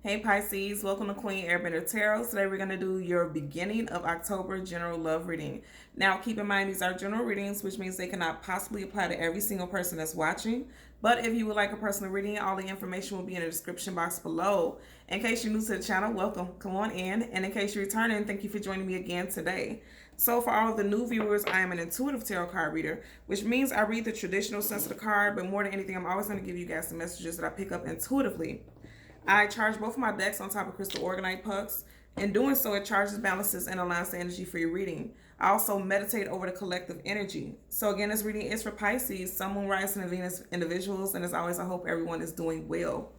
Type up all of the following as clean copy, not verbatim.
Hey Pisces, welcome to Queen Airbender Tarot. Today we're going to do your beginning of October general love reading. Now keep in mind these are general readings, which means they cannot possibly apply to every single person that's watching. But if you would like a personal reading, all the information will be in the description box below. In case you're new to the channel, welcome. Come on in. And in case you're returning, thank you for joining me again today. So for all of the new viewers, I am an intuitive tarot card reader, which means I read the traditional sense of the card, but more than anything, I'm always going to give you guys the messages that I pick up intuitively. I charge both of my decks on top of crystal organite pucks. In doing so, it charges, balances, and aligns the energy for your reading. I also meditate over the collective energy. So again, this reading is for Pisces, Sun, Moon, Rising, and Venus individuals. And as always, I hope everyone is doing well.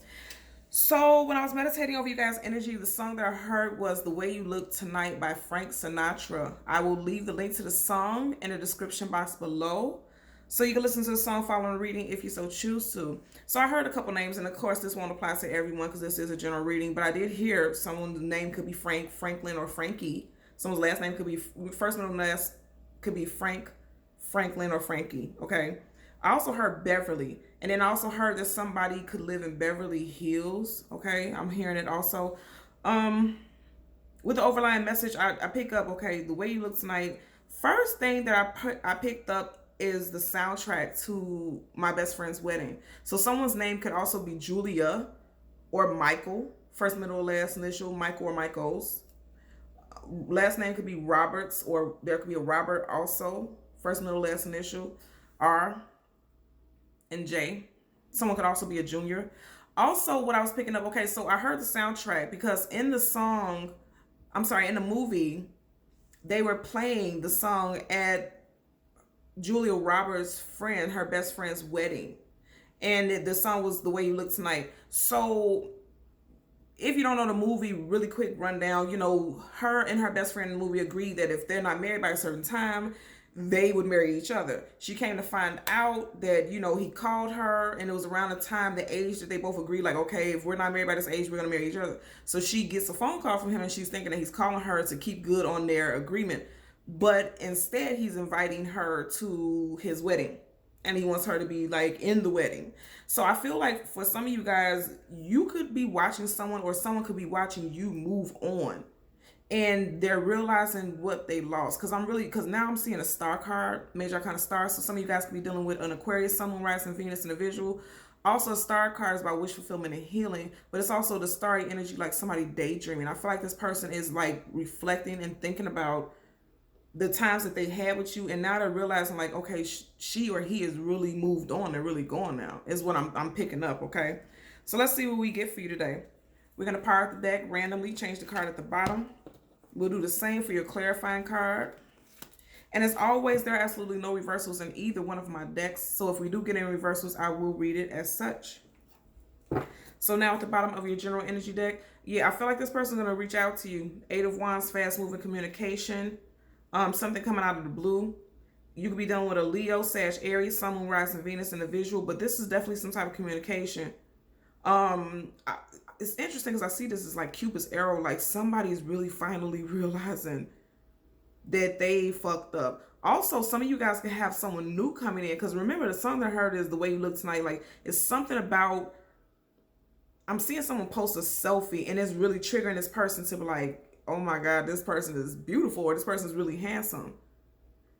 So when I was meditating over you guys' energy, the song that I heard was The Way You Look Tonight by Frank Sinatra. I will leave the link to the song in the description box below, so you can listen to the song following the reading if you so choose to. So I heard a couple names, and of course this won't apply to everyone because this is a general reading, but I did hear someone's name could be Frank, Franklin, or Frankie. Someone's last name could be, first name and last could be Frank, Franklin, or Frankie, okay? I also heard Beverly, and then I also heard that somebody could live in Beverly Hills, okay? I'm hearing it also. With the overlying message, I pick up, okay, The Way You Look Tonight. First thing that I picked up is the soundtrack to my best friend's wedding. So someone's name could also be Julia or Michael. First, middle, last initial, Michael or Michaels. Last name could be Roberts, or there could be a Robert also. First, middle, last initial, R and J. Someone could also be a junior. Also, what I was picking up, okay, so I heard the soundtrack because in the song, in the movie, they were playing the song at Julia Roberts' friend, her best friend's wedding. And the song was The Way You Look Tonight. So if you don't know the movie, really quick rundown, her and her best friend in the movie agreed that if they're not married by a certain time, they would marry each other. She came to find out that, he called her, and it was around the time, the age that they both agreed, like, okay, if we're not married by this age, we're going to marry each other. So she gets a phone call from him, and she's thinking that he's calling her to keep good on their agreement. But instead, he's inviting her to his wedding, and he wants her to be like in the wedding. So I feel like for some of you guys, you could be watching someone, or someone could be watching you move on, and they're realizing what they lost. Because now I'm seeing a star card, major kind of star. So some of you guys could be dealing with an Aquarius, Sun, Moon, Rising, Venus individual. Also, a star card is about wish fulfillment and healing, but it's also the starry energy, like somebody daydreaming. I feel like this person is like reflecting and thinking about the times that they had with you, and now they're realizing, like, okay, she or he is really moved on. They're really gone now, is what I'm picking up, okay? So let's see what we get for you today. We're going to power up the deck randomly, change the card at the bottom. We'll do the same for your clarifying card. And as always, there are absolutely no reversals in either one of my decks. So if we do get any reversals, I will read it as such. So now at the bottom of your general energy deck, yeah, I feel like this person's going to reach out to you. Eight of Wands, fast-moving communication. Something coming out of the blue. You could be dealing with a Leo, Sag, Aries, Sun, Moon, Rising, Venus individual, but this is definitely some type of communication. It's interesting because I see this as like Cupid's arrow, like somebody's really finally realizing that they fucked up. Also, some of you guys can have someone new coming in, because remember, the song that I heard is The Way You Look Tonight. Like, it's something about, I'm seeing someone post a selfie, and it's really triggering this person to be like, oh my God, this person is beautiful, or this person is really handsome.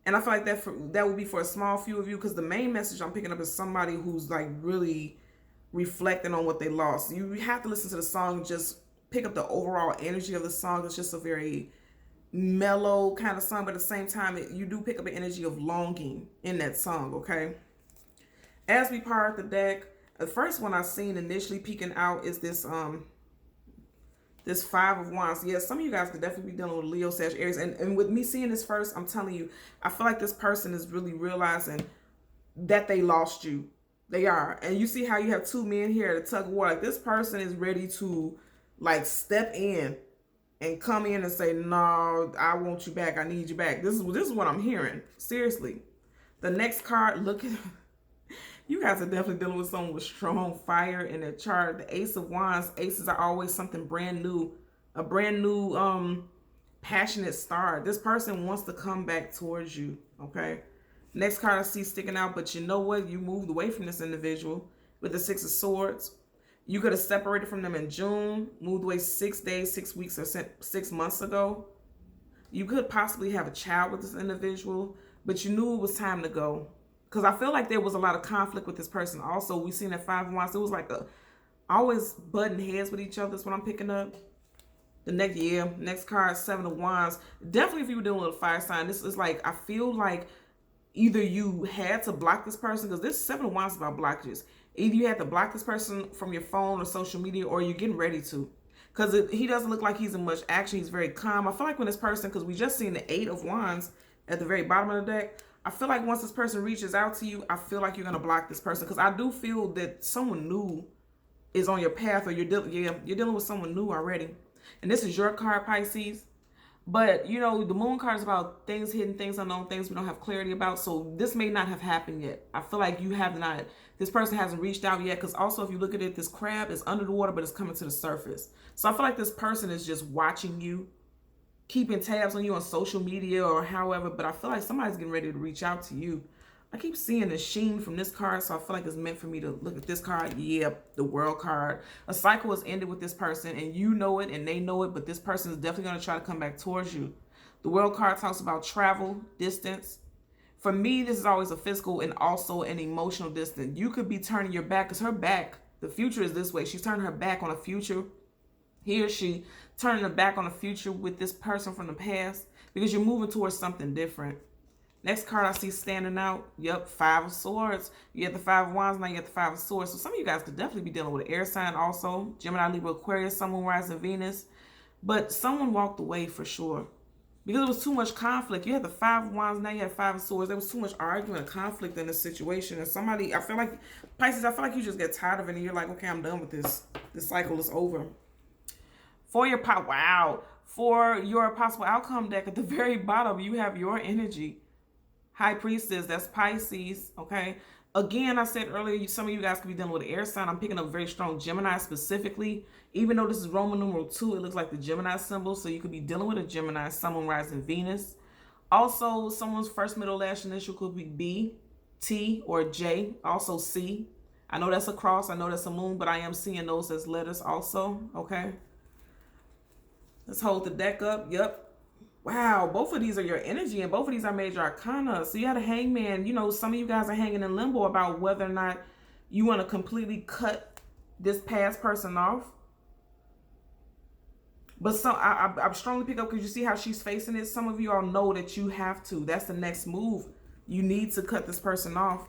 And I feel like that would be for a small few of you, because the main message I'm picking up is somebody who's like really reflecting on what they lost. You have to listen to the song, just pick up the overall energy of the song. It's just a very mellow kind of song, but at the same time, you do pick up an energy of longing in that song, okay? As we part the deck, the first one I've seen initially peeking out is this Five of Wands. Yeah, some of you guys could definitely be dealing with Leo, Sag, Aries. And with me seeing this first, I'm telling you, I feel like this person is really realizing that they lost you. They are. And you see how you have two men here at a tug of war. Like, this person is ready to, like, step in and come in and say, no, I want you back. I need you back. This is what I'm hearing. Seriously. The next card, look at... You guys are definitely dealing with someone with strong fire in their chart. The Ace of Wands. Aces are always something brand new. A brand new, passionate start. This person wants to come back towards you, okay? Next card I see sticking out, but you know what? You moved away from this individual with the Six of Swords. You could have separated from them in June, moved away 6 days, 6 weeks, or 6 months ago. You could possibly have a child with this individual, but you knew it was time to go. Because I feel like there was a lot of conflict with this person. Also, we seen that 5 of Wands. It was like always butting heads with each other is what I'm picking up. The next card, 7 of Wands. Definitely if you were dealing with a fire sign, this is like, I feel like either you had to block this person, because this 7 of Wands is about blockages. Either you had to block this person from your phone or social media, or you're getting ready to. Because he doesn't look like he's in much action. He's very calm. I feel like when this person, because we just seen the 8 of Wands at the very bottom of the deck, I feel like once this person reaches out to you, I feel like you're going to block this person. Because I do feel that someone new is on your path, or you're dealing with someone new already. And this is your card, Pisces. But, you know, the moon card is about things hidden, things unknown, things we don't have clarity about. So this may not have happened yet. I feel like you have not, this person hasn't reached out yet. Because also, if you look at it, this crab is under the water, but it's coming to the surface. So I feel like this person is just watching you, keeping tabs on you on social media or however. But I feel like somebody's getting ready to reach out to you. I keep seeing the sheen from this card, so I feel like it's meant for me to look at this card. Yep, the World card. A cycle has ended with this person, and you know it, and they know it, but this person is definitely going to try to come back towards you. The World card talks about travel, distance. For me, this is always a physical and also an emotional distance. You could be turning your back, because her back, the future is this way. She's turning her back on a future. He or she turning her back on a future with this person from the past, because you're moving towards something different. Next card I see standing out, yep, 5 of Swords. You get the 5 of Wands, now you get the 5 of Swords. So some of you guys could definitely be dealing with an air sign also. Gemini, Libra, Aquarius, someone rising Venus. But someone walked away for sure. Because it was too much conflict. You had the 5 of Wands, now you had 5 of Swords. There was too much argument and conflict in this situation. And somebody, I feel like, Pisces, I feel like you just get tired of it and you're like, okay, I'm done with this. This cycle is over. For your possible outcome deck, at the very bottom, you have your energy. High Priestess, that's Pisces, okay? Again, I said earlier, some of you guys could be dealing with an air sign. I'm picking up very strong Gemini specifically. Even though this is Roman numeral 2, it looks like the Gemini symbol. So you could be dealing with a Gemini, someone rising Venus. Also, someone's first, middle, last initial could be B, T, or J. Also C. I know that's a cross. I know that's a moon, but I am seeing those as letters also, okay? Let's hold the deck up. Yep. Wow, both of these are your energy, and both of these are major arcana. So you had a Hangman. You know, some of you guys are hanging in limbo about whether or not you want to completely cut this past person off. But I strongly pick up, because you see how she's facing it. Some of you all know that you have to. That's the next move. You need to cut this person off.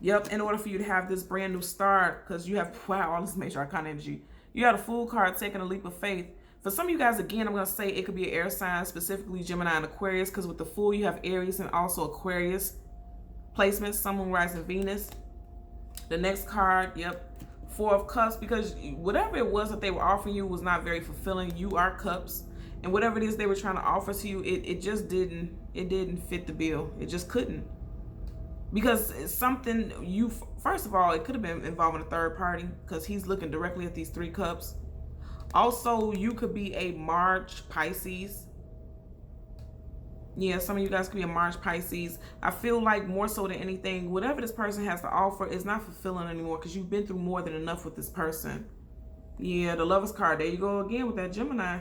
Yep, in order for you to have this brand new start, because you have, wow, all this major arcana energy. You had a Fool card, taking a leap of faith. For some of you guys, again, I'm going to say it could be an air sign, specifically Gemini and Aquarius, because with the Fool, you have Aries and also Aquarius placements, someone rising Venus. The next card, yep, 4 of Cups, because whatever it was that they were offering you was not very fulfilling. You are Cups, and whatever it is they were trying to offer to you, it just didn't fit the bill. It just couldn't. Because it's something first of all, it could have been involving a third party, because he's looking directly at these 3 cups. Also, you could be a March Pisces. Yeah, some of you guys could be a March Pisces. I feel like more so than anything, whatever this person has to offer is not fulfilling anymore, because you've been through more than enough with this person. Yeah, the Lovers card. There you go again with that Gemini.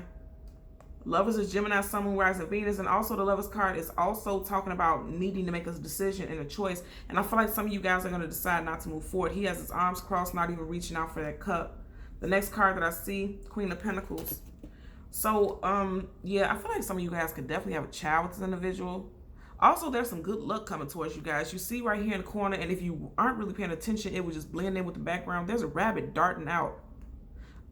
Lovers is Gemini, Sun, rising Venus. And also the Lovers card is also talking about needing to make a decision and a choice. And I feel like some of you guys are going to decide not to move forward. He has his arms crossed, not even reaching out for that cup. The next card that I see, Queen of Pentacles. So, yeah, I feel like some of you guys could definitely have a child with this individual. Also, there's some good luck coming towards you guys. You see right here in the corner, and if you aren't really paying attention, it would just blend in with the background. There's a rabbit darting out.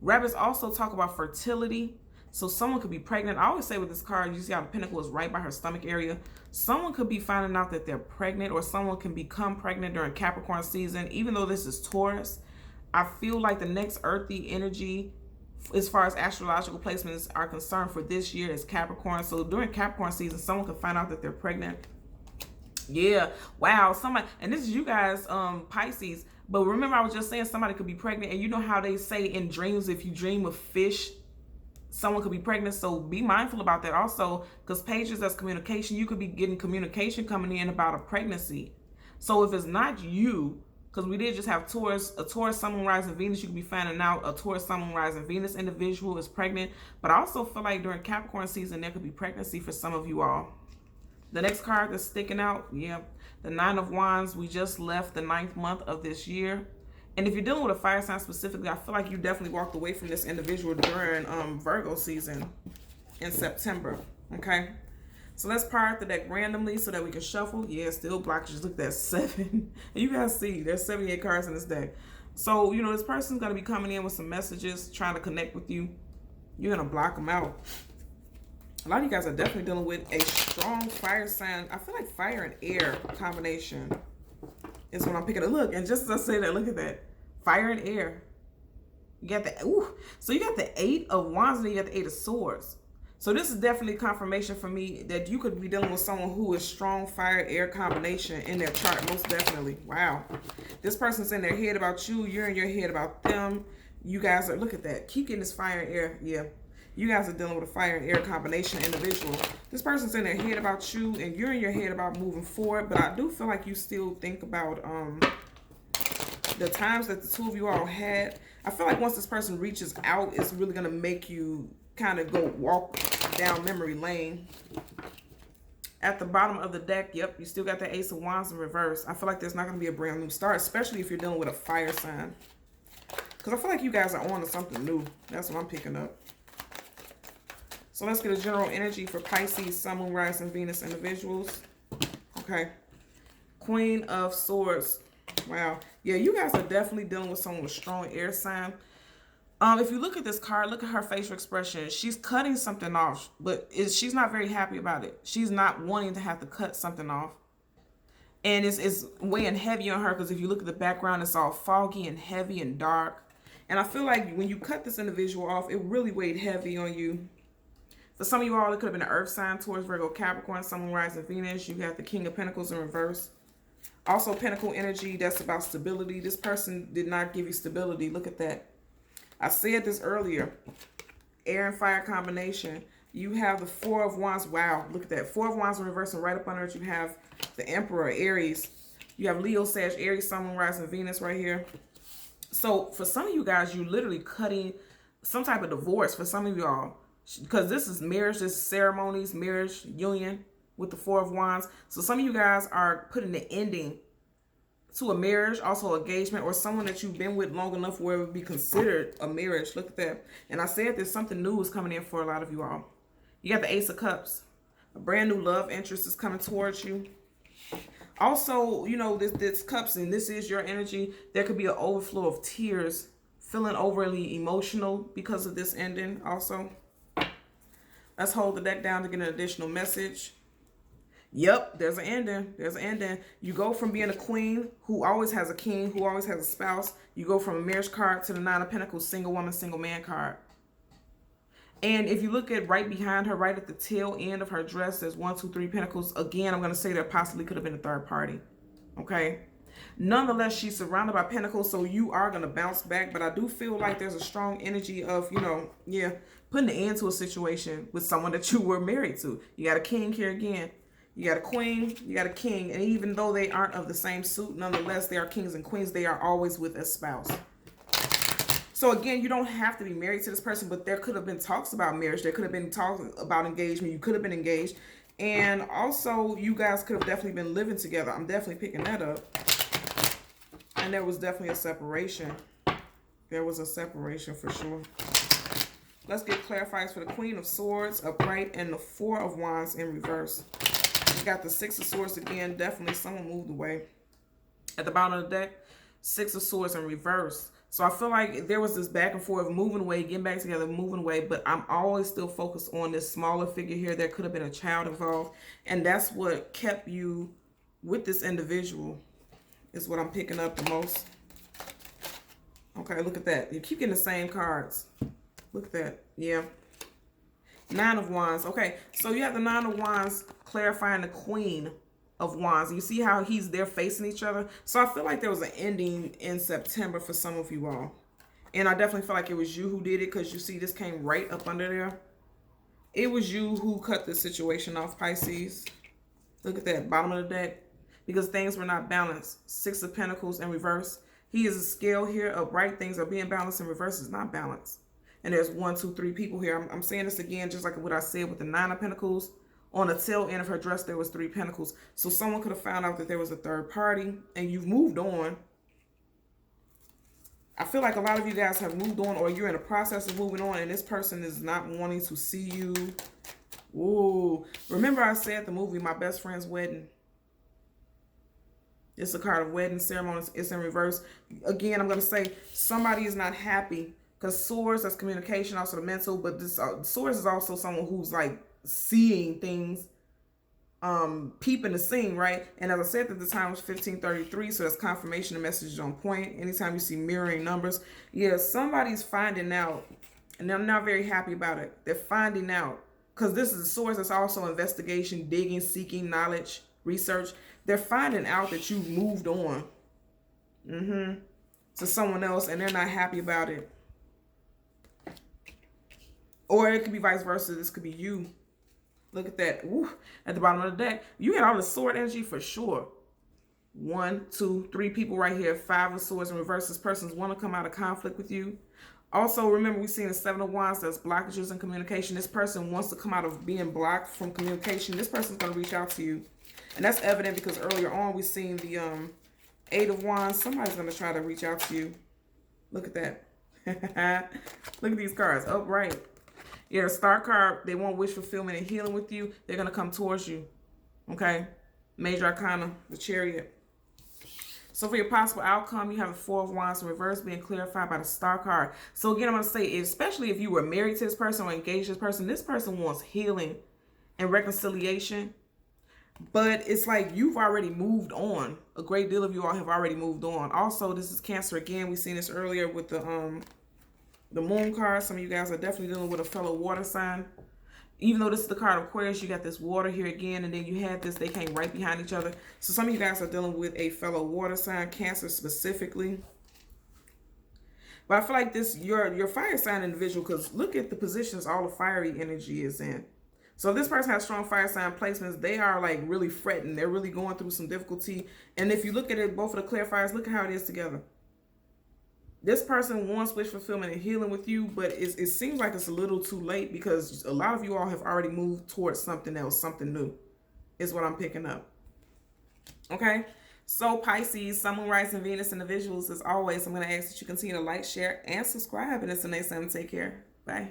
Rabbits also talk about fertility. So someone could be pregnant. I always say with this card, you see how the pentacle is right by her stomach area. Someone could be finding out that they're pregnant, or someone can become pregnant during Capricorn season. Even though this is Taurus, I feel like the next earthy energy, as far as astrological placements are concerned for this year, is Capricorn. So during Capricorn season, someone can find out that they're pregnant. Yeah, wow, somebody, and this is you guys, Pisces. But remember, I was just saying somebody could be pregnant, and you know how they say in dreams, if you dream of fish, someone could be pregnant. So be mindful about that also, because pages, that's communication. You could be getting communication coming in about a pregnancy. So if it's not you, Because we did just have Taurus, a Taurus, Sun, Moon, Rising, Venus. You could be finding out a Taurus, Sun, Moon, Rising, Venus individual is pregnant. But I also feel like during Capricorn season, there could be pregnancy for some of you all. The next card that's sticking out, yeah, the Nine of Wands. We just left the 9th month of this year. And if you're dealing with a fire sign specifically, I feel like you definitely walked away from this individual during Virgo season in September, okay? So let's part the deck randomly so that we can shuffle. Yeah, still blockages. Look at that, 7. And you guys see, there's 78 cards in this deck. So, you know, this person's going to be coming in with some messages, trying to connect with you. You're going to block them out. A lot of you guys are definitely dealing with a strong fire sign. I feel like fire and air combination is what I'm picking up. Look, and just as I say that, look at that. Fire and air. You got the, ooh. So you got the 8 of Wands and then you got the 8 of Swords. So this is definitely confirmation for me that you could be dealing with someone who is strong fire-air combination in their chart, most definitely. Wow. This person's in their head about you. You're in your head about them. You guys are, look at that. Keep getting this fire and air. Yeah. You guys are dealing with a fire and air combination individual. This person's in their head about you and you're in your head about moving forward. But I do feel like you still think about the times that the two of you all had. I feel like once this person reaches out, it's really going to make you kind of go walk down memory lane. At the bottom of the deck, yep, you still got the Ace of Wands in reverse. I feel like there's not going to be a brand new start, especially if you're dealing with a fire sign. Because I feel like you guys are on to something new. That's what I'm picking up. So let's get a general energy for Pisces, Sun, Moon, Rising, Venus individuals. Okay. Queen of Swords. Wow. Yeah, you guys are definitely dealing with someone with strong air sign. If you look at this card, look at her facial expression. She's cutting something off, but she's not very happy about it. She's not wanting to have to cut something off. And it's weighing heavy on her because if you look at the background, it's all foggy and heavy and dark. And I feel like when you cut this individual off, it really weighed heavy on you. For some of you all, it could have been an earth sign, Taurus, Virgo, Capricorn, Sun, Moon, Rising, Venus. You got the King of Pentacles in reverse. Also, Pentacle energy, that's about stability. This person did not give you stability. Look at that. I said this earlier. Air and fire combination. You have the 4 of Wands. Wow, look at that. 4 of Wands in reverse, and right up under it, you have the Emperor, Aries. You have Leo, Sag, Aries, Sun, Moon, Rising, Venus right here. So for some of you guys, you're literally cutting some type of divorce for some of y'all. Because this is marriage, this is ceremonies, marriage, union with the 4 of Wands. So some of you guys are putting the ending to a marriage, also engagement, or someone that you've been with long enough where it would be considered a marriage. Look at that. And I said there's something new is coming in for a lot of you all. You got the Ace of Cups. A brand new love interest is coming towards you. Also, you know, this cups, and this is your energy. There could be an overflow of tears, feeling overly emotional because of this ending also. Let's hold the deck down to get an additional message. Yep, there's an ending. There's an ending. You go from being a queen who always has a king, who always has a spouse. You go from a marriage card to the 9 of Pentacles, single woman, single man card. And if you look at right behind her, right at the tail end of her dress, there's 1, 2, 3 Pentacles. Again, I'm going to say there possibly could have been a third party. Okay. Nonetheless, she's surrounded by Pentacles, so you are going to bounce back. But I do feel like there's a strong energy of, you know, yeah, putting an end to a situation with someone that you were married to. You got a king here again. You got a queen, you got a king, and even though they aren't of the same suit, nonetheless, they are kings and queens. They are always with a spouse. So again, you don't have to be married to this person, but there could have been talks about marriage. There could have been talks about engagement. You could have been engaged. And also, you guys could have definitely been living together. I'm definitely picking that up. And there was definitely a separation. There was a separation for sure. Let's get clarifiers for the Queen of Swords upright and the 4 of Wands in reverse. You got the 6 of Swords again. Definitely someone moved away. At the bottom of the deck, 6 of Swords in reverse. So I feel like there was this back and forth, moving away, getting back together, moving away. But I'm always still focused on this smaller figure here. There could have been a child involved. And that's what kept you with this individual is what I'm picking up the most. Okay, look at that. You keep getting the same cards. Look at that. Yeah. 9 of Wands. Okay, so you have the 9 of Wands clarifying the Queen of Wands. You see how he's there facing each other? So I feel like there was an ending in September for some of you all. And I definitely feel like it was you who did it because you see this came right up under there. It was you who cut the situation off, Pisces. Look at that, bottom of the deck. because things were not balanced. Six of Pentacles in reverse. He is a scale here. Upright things are being balanced, in reverse is not balanced. And there's 1, 2, 3 people here. I'm saying this again, just like what I said with the Nine of Pentacles. On the tail end of her dress, there was 3 Pentacles. So someone could have found out that there was a third party, and you've moved on. I feel like a lot of you guys have moved on, or you're in the process of moving on, and this person is not wanting to see you. Ooh. Remember I said the movie My Best Friend's Wedding? It's a card of wedding ceremonies. It's in reverse. Again, I'm going to say somebody is not happy, because swords, that's communication, also the mental, but this swords is also someone who's like seeing things, peeping the scene, right? And as I said at the time, it was 1533, so that's confirmation. The message is on point. Anytime you see mirroring numbers, yeah, somebody's finding out, and they're not very happy about it. They're finding out, because this is a source that's also investigation, digging, seeking knowledge, research. They're finding out that you've moved on to someone else, and they're not happy about it. Or it could be vice versa. This could be you. Look at that. Ooh, at the bottom of the deck. You had all the sword energy for sure. 1, 2, 3 people right here. 5 of swords in reverse. This person's want to come out of conflict with you. Also, remember, we've seen the 7 of wands. That's blockages in communication. This person wants to come out of being blocked from communication. This person's going to reach out to you. And that's evident because earlier on we've seen the 8 of wands. Somebody's going to try to reach out to you. Look at that. Look at these cards. Upright. Yeah, star card, they want wish fulfillment and healing with you. They're going to come towards you. Okay? Major arcana, the Chariot. So for your possible outcome, you have the 4 of wands in reverse being clarified by the star card. So again, I'm going to say, especially if you were married to this person or engaged to this person wants healing and reconciliation. But it's like you've already moved on. A great deal of you all have already moved on. Also, this is Cancer again. We've seen this earlier with the moon card. Some of you guys are definitely dealing with a fellow water sign. Even though this is the card of Aquarius, you got this water here again, and then you had this, they came right behind each other. So some of you guys are dealing with a fellow water sign, Cancer specifically. But I feel like this, your fire sign individual, because look at the positions all the fiery energy is in. So if this person has strong fire sign placements, they are like really fretting. They're really going through some difficulty. And if you look at it, both of the clarifiers, look at how it is together. This person wants wish fulfillment and healing with you, but it seems like it's a little too late because a lot of you all have already moved towards something else, something new, is what I'm picking up. Okay? So Pisces, Sun, Moon, Rising, Venus, individuals, as always, I'm going to ask that you continue to like, share, and subscribe. And until next time, take care. Bye.